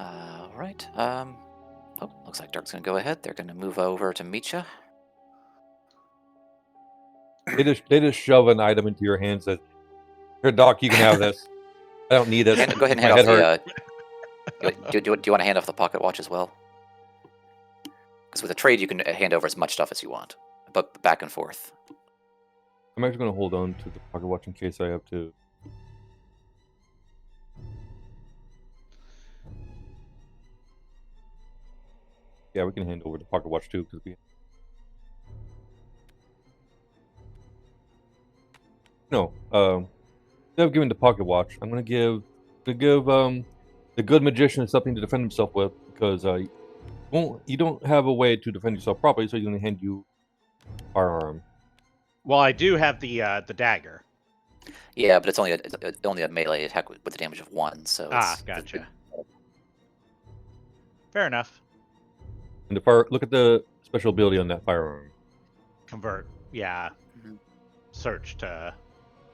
All right. Oh, looks like Dark's gonna go ahead. They're gonna move over to meet you. They just shove an item into your hands that, here, Doc, you can have this. I don't need it. Go ahead and My hand head off hurt. the. Do you want to hand off the pocket watch as well? Because with a trade, you can hand over as much stuff as you want, but back and forth. I'm actually going to hold on to the pocket watch in case I have to. Yeah, we can hand over the pocket watch too, because we. No, instead of giving the pocket watch, I'm going to give the good magician something to defend himself with, because you don't have a way to defend yourself properly, so he's going to hand you a firearm. Well, I do have the dagger. Yeah, but it's only a melee attack with the damage of 1. So Gotcha. Fair enough. And look at the special ability on that firearm. Convert. Yeah. Mhm. Search to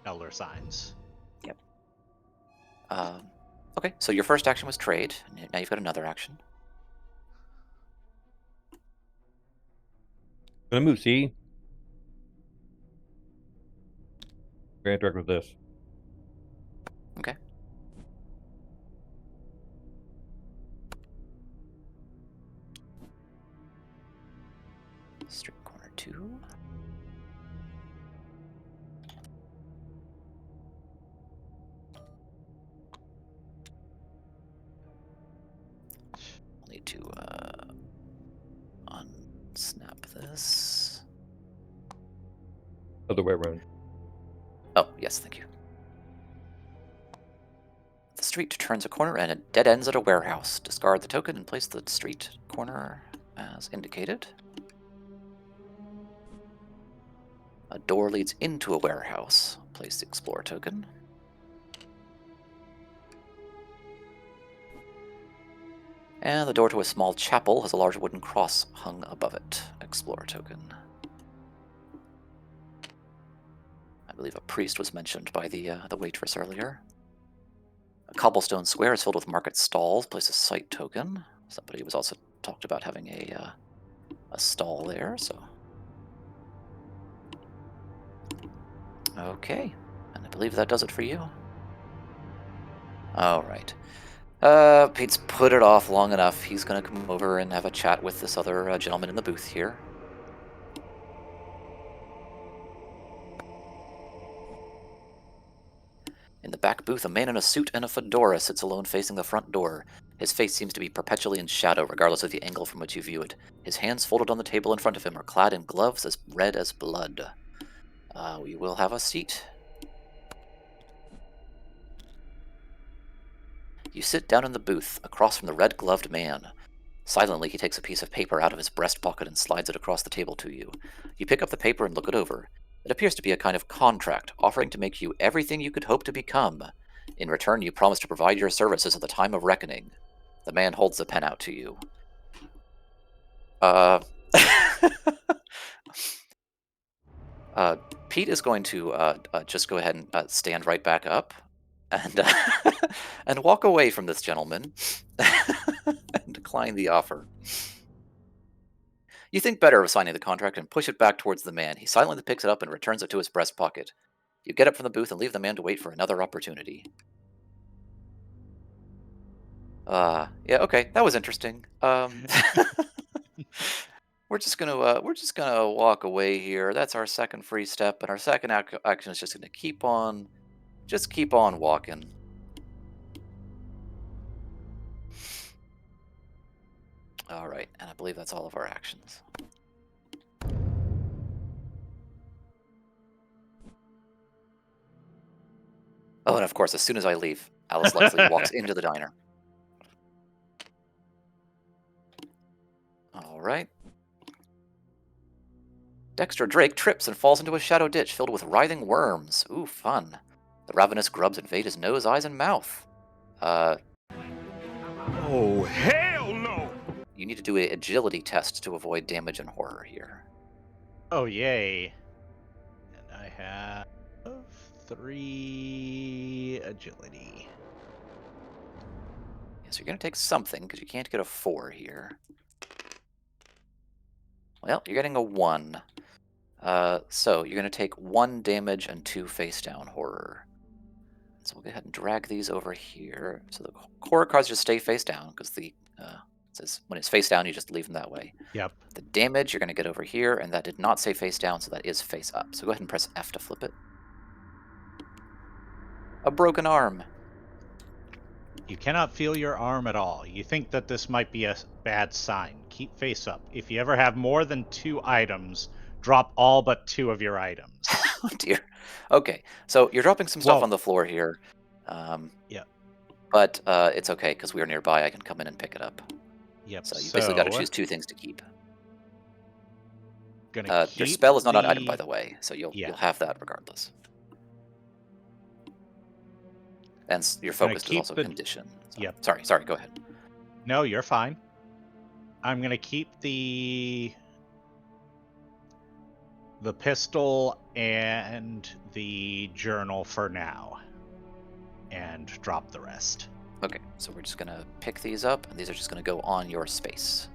Elder Signs. Yep. Okay, so your first action was trade. Now you've got another action. Gonna move, see? Gonna interact with this. Okay. Street corner 2. I'll need to unsnap this. Other way around. Oh, yes, thank you. The street turns a corner and it dead ends at a warehouse. Discard the token and place the street corner as indicated. A door leads into a warehouse. Place the Explore token. And the door to a small chapel has a large wooden cross hung above it. Explore token. I believe a priest was mentioned by the waitress earlier. A cobblestone square is filled with market stalls. Place a site token. Somebody was also talked about having a stall there, so. Okay, and I believe that does it for you. All right. Pete's put it off long enough. He's going to come over and have a chat with this other gentleman in the booth here. In the back booth, a man in a suit and a fedora sits alone facing the front door. His face seems to be perpetually in shadow, regardless of the angle from which you view it. His hands folded on the table in front of him are clad in gloves as red as blood. We will have a seat. You sit down in the booth, across from the red-gloved man. Silently, he takes a piece of paper out of his breast pocket and slides it across the table to you. You pick up the paper and look it over. It appears to be a kind of contract, offering to make you everything you could hope to become. In return, you promise to provide your services at the time of reckoning. The man holds the pen out to you. Pete is going to just go ahead and stand right back up and and walk away from this gentleman and decline the offer. You think better of signing the contract and push it back towards the man. He silently picks it up and returns it to his breast pocket. You get up from the booth and leave the man to wait for another opportunity. Yeah, okay, that was interesting. We're just gonna walk away here. That's our second free step, and our second action is just gonna keep on walking. All right, and I believe that's all of our actions. Oh, and of course, as soon as I leave, Alice Lexley walks into the diner. All right. Dexter Drake trips and falls into a shadow ditch filled with writhing worms. Ooh, fun. The ravenous grubs invade his nose, eyes, and mouth. Oh, hell no! You need to do an agility test to avoid damage and horror here. Oh, yay. And I have 3 agility. So you're going to take something, because you can't get a 4 here. Well, you're getting a 1. So you're going to take 1 damage and 2 face down horror. So we'll go ahead and drag these over here. So the horror cards just stay face down, because the it says when it's face down, you just leave them that way. Yep. The damage you're going to get over here, and that did not say face down, so that is face up. So go ahead and press F to flip it. A broken arm. You cannot feel your arm at all. You think that this might be a bad sign. Keep face up. If you ever have more than 2 items, drop all but 2 of your items. Oh dear. Okay, so you're dropping some stuff Well, on the floor here. Yeah. But it's okay, because we are nearby. I can come in and pick it up. Yep. So you basically got to choose 2 things to keep. Gonna keep Your spell is not an item, by the- the way, so you'll Yeah. have that regardless. And your Gonna focus is keep also the- condition. So, Yep. Sorry, go ahead. No, you're fine. I'm gonna keep the pistol and the journal for now, and drop the rest. Okay, so we're just going to pick these up, and these are just going to go on your space.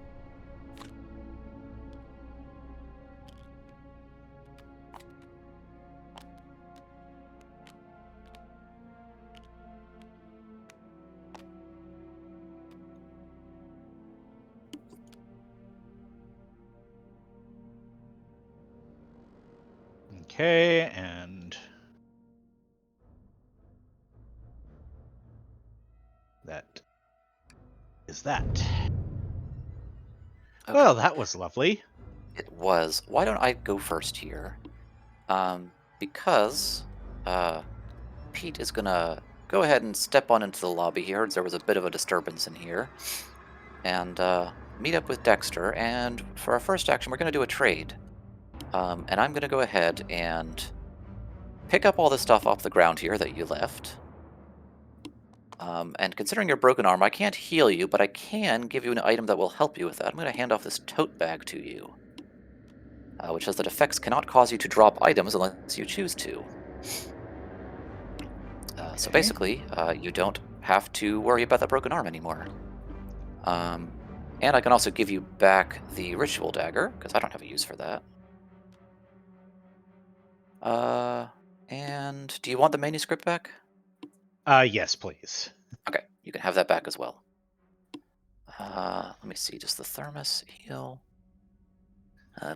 Okay, and that is that. Okay. Well, that was lovely. It was. Why don't I go first here? Because Pete is going to go ahead and step on into the lobby here. There was a bit of a disturbance in here. And meet up with Dexter. And for our first action, we're going to do a trade. And I'm going to go ahead and pick up all the stuff off the ground here that you left. And considering your broken arm, I can't heal you, but I can give you an item that will help you with that. I'm going to hand off this tote bag to you, which says that effects cannot cause you to drop items unless you choose to. So Okay. basically, you don't have to worry about that broken arm anymore. And I can also give you back the ritual dagger, because I don't have a use for that. And do you want the manuscript back? Yes, please. Okay, you can have that back as well. Let me see, does the thermos heal?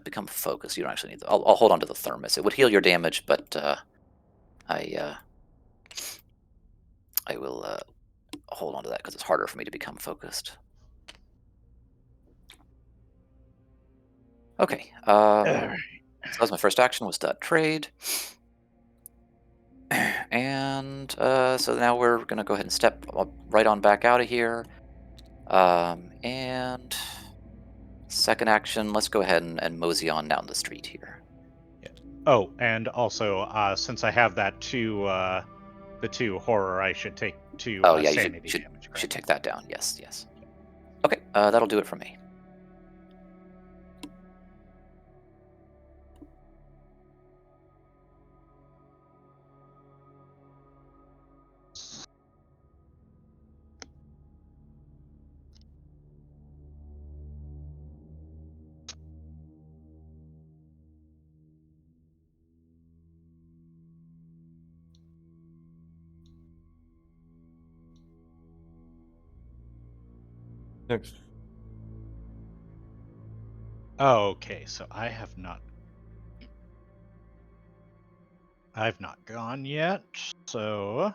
Become focused. You don't actually need that. I'll hold on to the thermos. It would heal your damage, but I will hold on to that because it's harder for me to become focused. Okay. So that was my first action, was to trade. And so now we're going to go ahead and step right on back out of here. And second action, let's go ahead and mosey on down the street here. Oh, and also, since I have that the 2 horror, I should take 2 Oh yeah, sanity you damage. should take that down. Yes, yes. Okay, that'll do it for me. Next. Okay, so I've not gone yet. So,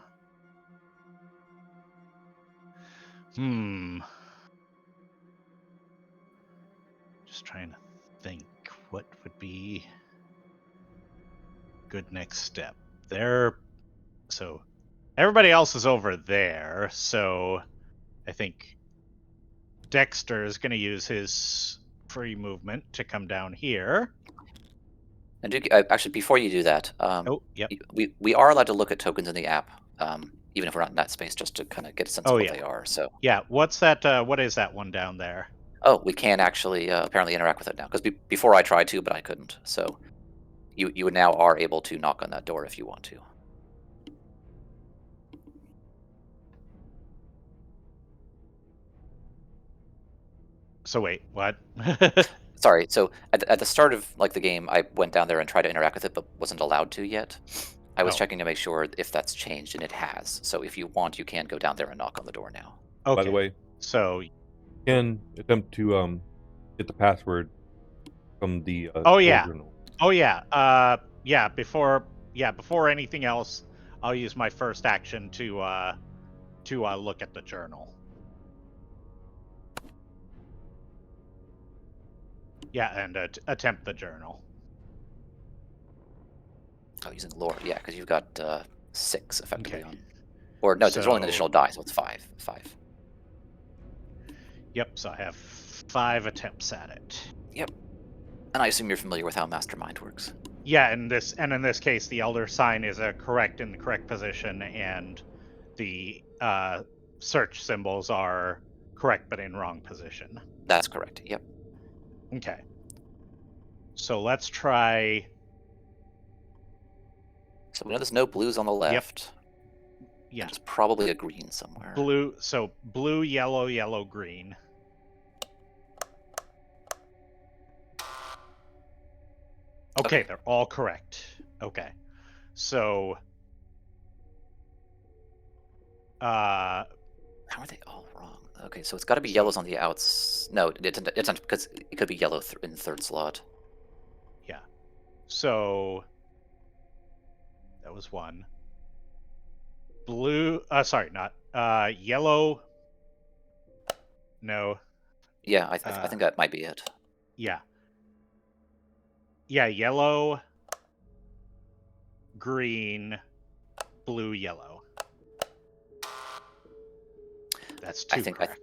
just trying to think what would be good next step. So everybody else is over there, so I think Dexter is going to use his free movement to come down here. And actually, before you do that, Oh, yep. we are allowed to look at tokens in the app, even if we're not in that space, just to kind of get a sense of what yeah. they are. So, Yeah, what's that? What is that one down there? oh, we can actually apparently interact with it now, because before I tried to, but I couldn't. So, you now are able to knock on that door if you want to. So wait, what? Sorry. So at the start of like the game, I went down there and tried to interact with it, but wasn't allowed to yet. I was Oh. checking to make sure if that's changed, and it has. So if you want, you can go down there and knock on the door now. Okay. By the way, so you can attempt to get the password from the Oh old yeah. journal. Oh yeah. Before anything else, I'll use my first action to look at the journal. Yeah, and attempt the journal. Oh, using lore. Yeah, because you've got 6 effectively Okay. on. Or no, there's rolling an So- additional die, so it's 5. 5. Yep. So I have 5 attempts at it. Yep. And I assume you're familiar with how Mastermind works. Yeah, in this case, the elder sign is correct in the correct position, and the search symbols are correct but in wrong position. That's correct. Yep. Okay. So let's try. So we know there's no blues on the left. Yeah. There's probably a green somewhere. Blue. So blue, yellow, yellow, green. Okay, they're all correct. Okay. So How are they all wrong? Okay, so it's got to be yellows on the outs. No, it's not, because it could be yellow in third slot. yeah. So that was 1. Blue. Sorry, not yellow. No. Yeah, I think that might be it. Yeah. Yeah, yellow, green, blue, yellow. That's 2 correct.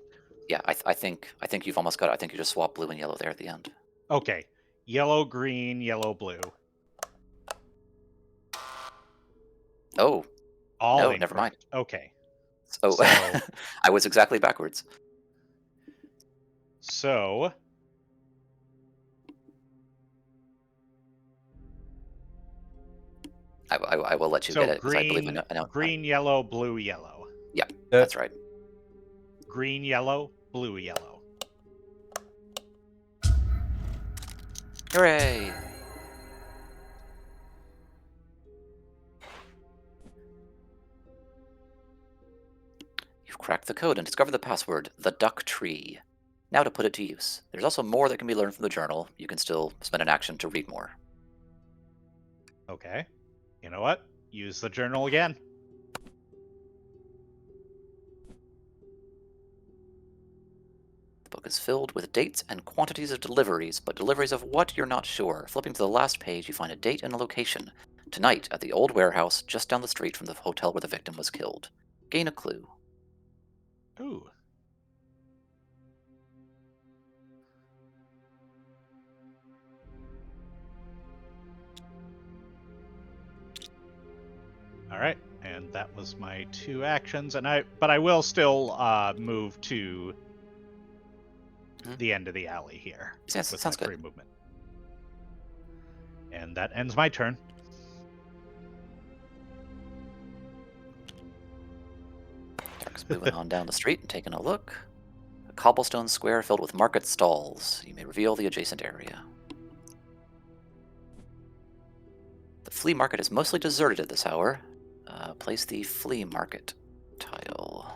I think you've almost got it. I think you just swap blue and yellow there at the end. Okay. Yellow, green, yellow, blue. Oh, All no, incorrect. never mind. Okay. So, So- I was exactly backwards. So I will let you get it, because I believe I know. green, yellow, blue, yellow. Yep, that's right. Green, yellow, blue, yellow. Hooray! You've cracked the code and discovered the password, the duck tree. Now to put it to use. There's also more that can be learned from the journal. You can still spend an action to read more. Okay. You know what? Use the journal again. The book is filled with dates and quantities of deliveries, but deliveries of what you're not sure. Flipping to the last page, you find a date and a location. Tonight, at the old warehouse just down the street from the hotel where the victim was killed. Gain a clue. Ooh. All right, and that was my 2 actions, but I will still move to the end of the alley here. Sounds with my good. free movement. And that ends my turn. Dark's moving on down the street and taking a look. A cobblestone square filled with market stalls. You may reveal the adjacent area. The flea market is mostly deserted at this hour. Place the flea market tile.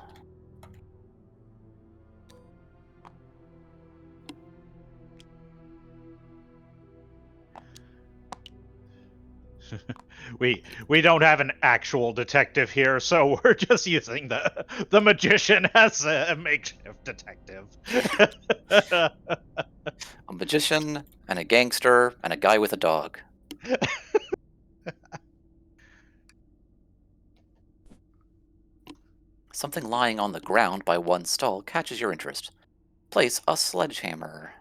We don't have an actual detective here, so we're just using the magician as a makeshift detective. A magician, and a gangster, and a guy with a dog. Something lying on the ground by one stall catches your interest. Place a sledgehammer.